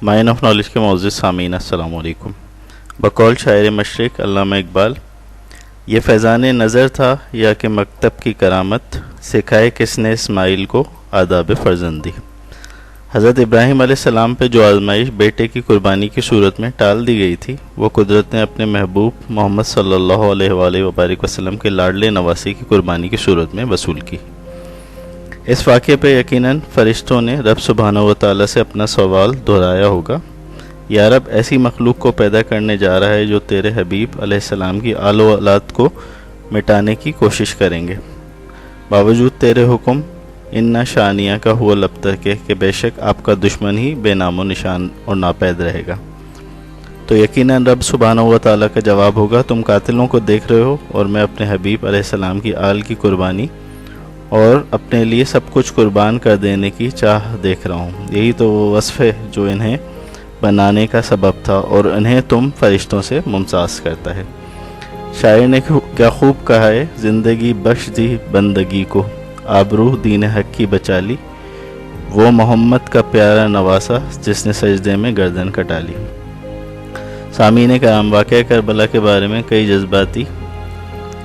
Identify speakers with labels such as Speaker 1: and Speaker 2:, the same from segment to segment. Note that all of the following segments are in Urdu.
Speaker 1: مائن آف نالج کے معزز سامعین السلام علیکم۔ بقول شاعر مشرق علامہ اقبال، یہ فیضان نظر تھا یا کہ مکتب کی کرامت، سکھائے کس نے اسماعیل کو آداب فرزندی۔ حضرت ابراہیم علیہ السلام پہ جو آزمائش بیٹے کی قربانی کی صورت میں ٹال دی گئی تھی، وہ قدرت نے اپنے محبوب محمد صلی اللہ علیہ وآلہ وبارک وسلم کے لاڈلے نواسی کی قربانی کی صورت میں وصول کی۔ اس واقعے پہ یقیناً فرشتوں نے رب سبحانہ و تعالیٰ سے اپنا سوال دہرایا ہوگا، یا رب ایسی مخلوق کو پیدا کرنے جا رہا ہے جو تیرے حبیب علیہ السلام کی آل و اولاد کو مٹانے کی کوشش کریں گے، باوجود تیرے حکم انا شانیہ کا ہوا لبتر کے کہ بے شک آپ کا دشمن ہی بے نام و نشان اور ناپید رہے گا۔ تو یقیناً رب سبحانہ و تعالیٰ کا جواب ہوگا، تم قاتلوں کو دیکھ رہے ہو اور میں اپنے حبیب علیہ السلام کی آل کی قربانی اور اپنے لیے سب کچھ قربان کر دینے کی چاہ دیکھ رہا ہوں۔ یہی تو وہ وصف ہے جو انہیں بنانے کا سبب تھا اور انہیں تم فرشتوں سے ممتاز کرتا ہے۔ شاعر نے کیا خوب کہا ہے، زندگی بخش دی بندگی کو، آبرو دین حق کی بچا لی، وہ محمد کا پیارا نواسا جس نے سجدے میں گردن کٹا لی۔ سامعین کرام، واقعہ کربلا کے بارے میں کئی جذباتی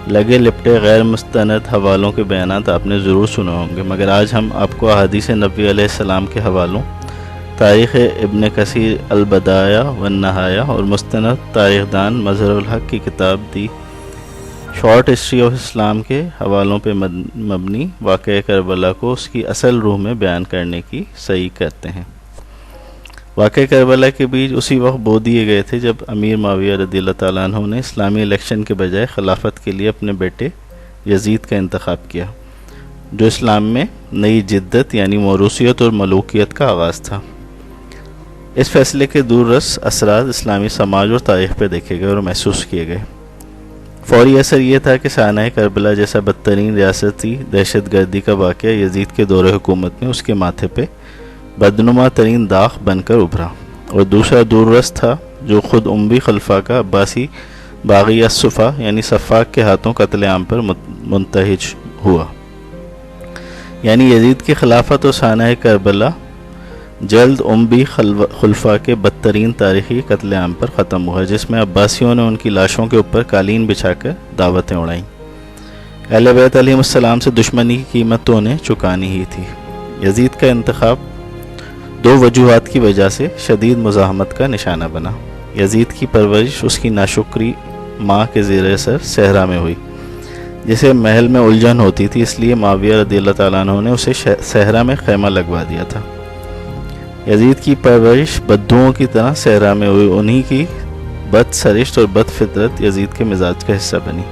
Speaker 1: لگے لپٹے غیر مستند حوالوں کے بیانات آپ نے ضرور سنے ہوں گے، مگر آج ہم آپ کو احادیث نبوی علیہ السلام کے حوالوں، تاریخ ابن کثیر البدایہ والنہایہ اور مستند تاریخ دان مظہر الحق کی کتاب دی شارٹ ہسٹری آف اسلام کے حوالوں پہ مبنی واقعہ کربلا کو اس کی اصل روح میں بیان کرنے کی صحیح کرتے ہیں۔ واقعہ کربلا کے بیج اسی وقت بو دیے گئے تھے جب امیر معاویہ رضی اللہ تعالیٰ عنہ نے اسلامی الیکشن کے بجائے خلافت کے لیے اپنے بیٹے یزید کا انتخاب کیا، جو اسلام میں نئی جدت یعنی موروثیت اور ملوکیت کا آغاز تھا۔ اس فیصلے کے دور رس اثرات اسلامی سماج اور تاریخ پہ دیکھے گئے اور محسوس کیے گئے۔ فوری اثر یہ تھا کہ سانحہ کربلا جیسا بدترین ریاستی دہشت گردی کا واقعہ یزید کے دور حکومت میں اس کے ماتھے پہ بدنما ترین داغ بن کر ابھرا، اور دوسرا دور رس تھا جو خود اموی خلفاء کا عباسی باغی الصفا یعنی سفاک کے ہاتھوں قتل عام پر منتہج ہوا۔ یعنی یزید کی خلافت اور سانحہ کربلا جلد اموی خلفاء کے بدترین تاریخی قتل عام پر ختم ہوا، جس میں عباسیوں نے ان کی لاشوں کے اوپر قالین بچھا کر دعوتیں اڑائیں۔ اہل بیت علیہ السلام سے دشمنی کی قیمت تو انہیں چکانی ہی تھی۔ یزید کا انتخاب دو وجوہات کی وجہ سے شدید مزاحمت کا نشانہ بنا۔ یزید کی پرورش اس کی ناشکری ماں کے زیر اثر صحرا میں ہوئی، جسے محل میں الجھن ہوتی تھی، اس لیے معاویہ رضی اللہ تعالیٰ عنہ نے اسے صحرا میں خیمہ لگوا دیا تھا۔ یزید کی پرورش بدوؤں کی طرح صحرا میں ہوئی، انہی کی بد سرشت اور بد فطرت یزید کے مزاج کا حصہ بنی۔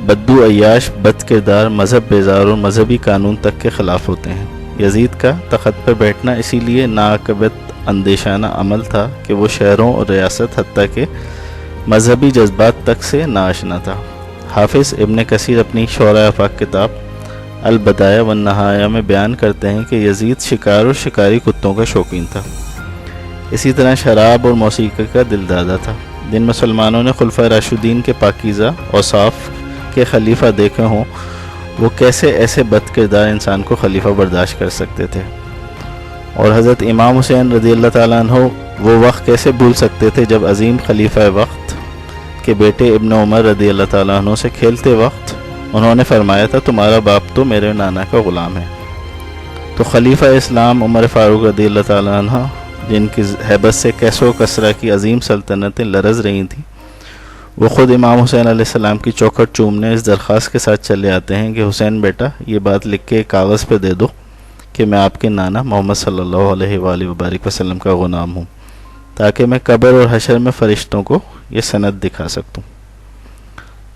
Speaker 1: بدو عیاش، بد کردار، مذہب بیزار اور مذہبی قانون تک کے خلاف ہوتے ہیں۔ یزید کا تخت پر بیٹھنا اسی لیے ناعاقبت اندیشانہ عمل تھا کہ وہ شہروں اور ریاست حتیٰ کہ مذہبی جذبات تک سے ناآشنا تھا۔ حافظ ابن کثیر اپنی شعراء آفاق کتاب البدایہ والنہایہ میں بیان کرتے ہیں کہ یزید شکار اور شکاری کتوں کا شوقین تھا، اسی طرح شراب اور موسیقی کا دلدادہ تھا۔ جن مسلمانوں نے خلفائے راشدین کے پاکیزہ اوصاف کے خلیفہ دیکھے ہوں، وہ کیسے ایسے بد کردار انسان کو خلیفہ برداشت کر سکتے تھے، اور حضرت امام حسین رضی اللہ تعالیٰ عنہ وہ وقت کیسے بھول سکتے تھے جب عظیم خلیفہ وقت کے بیٹے ابن عمر رضی اللہ تعالیٰ عنہ سے کھیلتے وقت انہوں نے فرمایا تھا، تمہارا باپ تو میرے نانا کا غلام ہے۔ تو خلیفہ اسلام عمر فاروق رضی اللہ تعالیٰ عنہ، جن کی ہیبت سے کیسر و کسرا کی عظیم سلطنتیں لرز رہی تھیں، وہ خود امام حسین علیہ السلام کی چوکھٹ چومنے اس درخواست کے ساتھ چلے آتے ہیں کہ حسین بیٹا، یہ بات لکھ کے کاغذ پہ دے دو کہ میں آپ کے نانا محمد صلی اللہ علیہ وآلہ وبارک وسلم کا غلام ہوں، تاکہ میں قبر اور حشر میں فرشتوں کو یہ سند دکھا سکتوں۔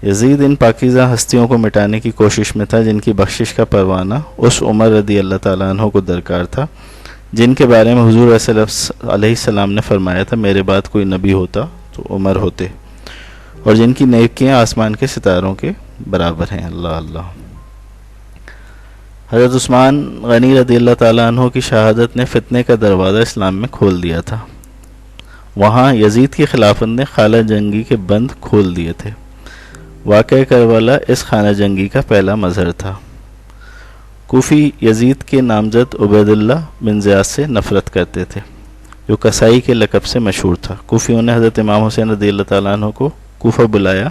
Speaker 1: یزید ان پاکیزہ ہستیوں کو مٹانے کی کوشش میں تھا جن کی بخشش کا پروانہ اس عمر رضی اللہ تعالیٰ عنہ کو درکار تھا، جن کے بارے میں حضور علیہ السلام نے فرمایا تھا، میرے بعد کوئی نبی ہوتا تو عمر ہوتے، اور جن کی نیکیاں آسمان کے ستاروں کے برابر ہیں۔ اللہ اللہ۔ حضرت عثمان غنی رضی اللہ تعالیٰ عنہ کی شہادت نے فتنے کا دروازہ اسلام میں کھول دیا تھا۔ وہاں یزید کی خلافت نے خانہ جنگی کے بند کھول دیے تھے۔ واقعہ کربلا اس خانہ جنگی کا پہلا مظہر تھا۔ کوفی یزید کے نامزد عبید اللہ بن زیاد سے نفرت کرتے تھے۔ جو کسائی کے لقب سے مشہور تھا۔ کوفیوں نے حضرت امام حسین رضی اللہ تعالیٰ عنہ کو کوفہ بلایا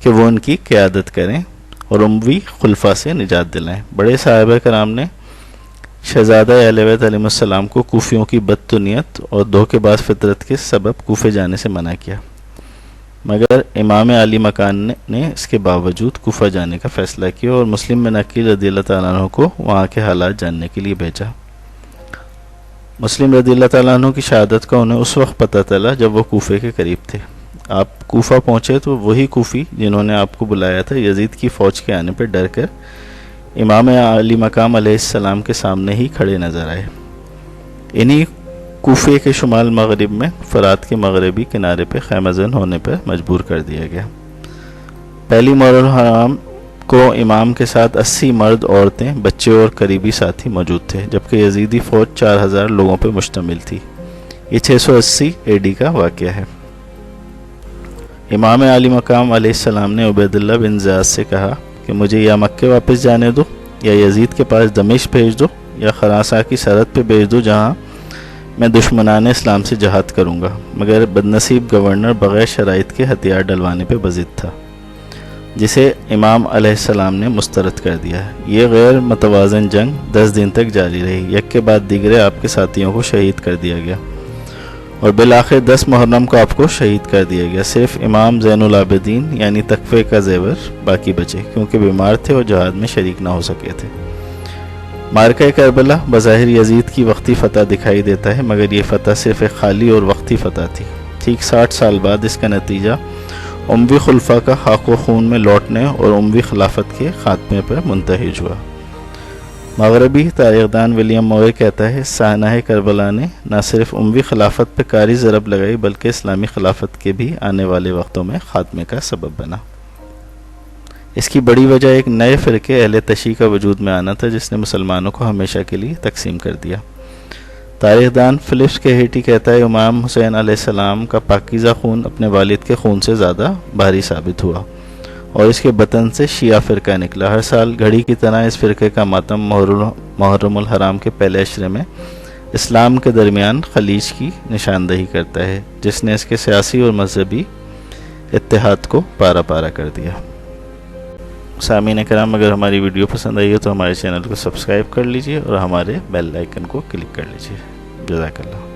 Speaker 1: کہ وہ ان کی قیادت کریں اور اموی خلفاء سے نجات دلائیں۔ بڑے صحابہ کرام نے شہزادہ اہل بیت علیہ السلام کو کوفیوں کی بدتنیت اور دھوکے باز فطرت کے سبب کوفے جانے سے منع کیا، مگر امام علی مکان نے اس کے باوجود کوفہ جانے کا فیصلہ کیا اور مسلم بن عقیل رضی اللہ تعالیٰ عنہ کو وہاں کے حالات جاننے کے لیے بھیجا۔ مسلم رضی اللہ تعالیٰ عنہ کی شہادت کا انہیں اس وقت پتہ چلا جب وہ کوفے کے قریب تھے۔ آپ کوفہ پہنچے تو وہی کوفی جنہوں نے آپ کو بلایا تھا یزید کی فوج کے آنے پہ ڈر کر امام علی مقام علیہ السلام کے سامنے ہی کھڑے نظر آئے۔ انہی کوفے کے شمال مغرب میں فرات کے مغربی کنارے پہ خیمہ زن ہونے پر مجبور کر دیا گیا۔ پہلی محرم الحرام کو امام کے ساتھ 80 مرد، عورتیں، بچے اور قریبی ساتھی موجود تھے، جبکہ یزیدی فوج 4000 لوگوں پہ مشتمل تھی۔ یہ 680 AD کا واقعہ ہے۔ امام علی مقام علیہ السلام نے عبید اللہ بن زیاد سے کہا کہ مجھے یا مکہ واپس جانے دو، یا یزید کے پاس دمشق بھیج دو، یا خراساں کی سرحد پہ بھیج دو جہاں میں دشمنان اسلام سے جہاد کروں گا، مگر بدنصیب گورنر بغیر شرائط کے ہتھیار ڈلوانے پہ بضد تھا، جسے امام علیہ السلام نے مسترد کر دیا۔ یہ غیر متوازن جنگ 10 دن تک جاری رہی، یک کے بعد دیگرے آپ کے ساتھیوں کو شہید کر دیا گیا اور بالآخر 10 محرم کو آپ کو شہید کر دیا گیا۔ صرف امام زین العابدین یعنی تقوی کا زیور باقی بچے، کیونکہ بیمار تھے اور جہاد میں شریک نہ ہو سکے تھے۔ معرکہ کربلا بظاہر یزید کی وقتی فتح دکھائی دیتا ہے، مگر یہ فتح صرف ایک خالی اور وقتی فتح تھی۔ ٹھیک 60 سال بعد اس کا نتیجہ اموی خلفاء کا خاک و خون میں لوٹنے اور اموی خلافت کے خاتمے پر منتہج ہوا۔ مغربی تاریخ دان ولیم موئے کہتا ہے سانحہ کربلا نے نہ صرف اموی خلافت پہ کاری ضرب لگائی بلکہ اسلامی خلافت کے بھی آنے والے وقتوں میں خاتمے کا سبب بنا۔ اس کی بڑی وجہ ایک نئے فرقے اہل تشیع کا وجود میں آنا تھا جس نے مسلمانوں کو ہمیشہ کے لیے تقسیم کر دیا۔ تاریخ دان فلپس کہیٹی کہتا ہے امام حسین علیہ السلام کا پاکیزہ خون اپنے والد کے خون سے زیادہ بھاری ثابت ہوا اور اس کے بطن سے شیعہ فرقہ نکلا۔ ہر سال گھڑی کی طرح اس فرقے کا ماتم محرم الحرام کے پہلے عشرے میں اسلام کے درمیان خلیج کی نشاندہی کرتا ہے، جس نے اس کے سیاسی اور مذہبی اتحاد کو پارا پارا کر دیا۔ سامعین کرام، اگر ہماری ویڈیو پسند آئی ہے تو ہمارے چینل کو سبسکرائب کر لیجئے اور ہمارے بیل آئیکن کو کلک کر لیجئے۔ جزاک اللہ۔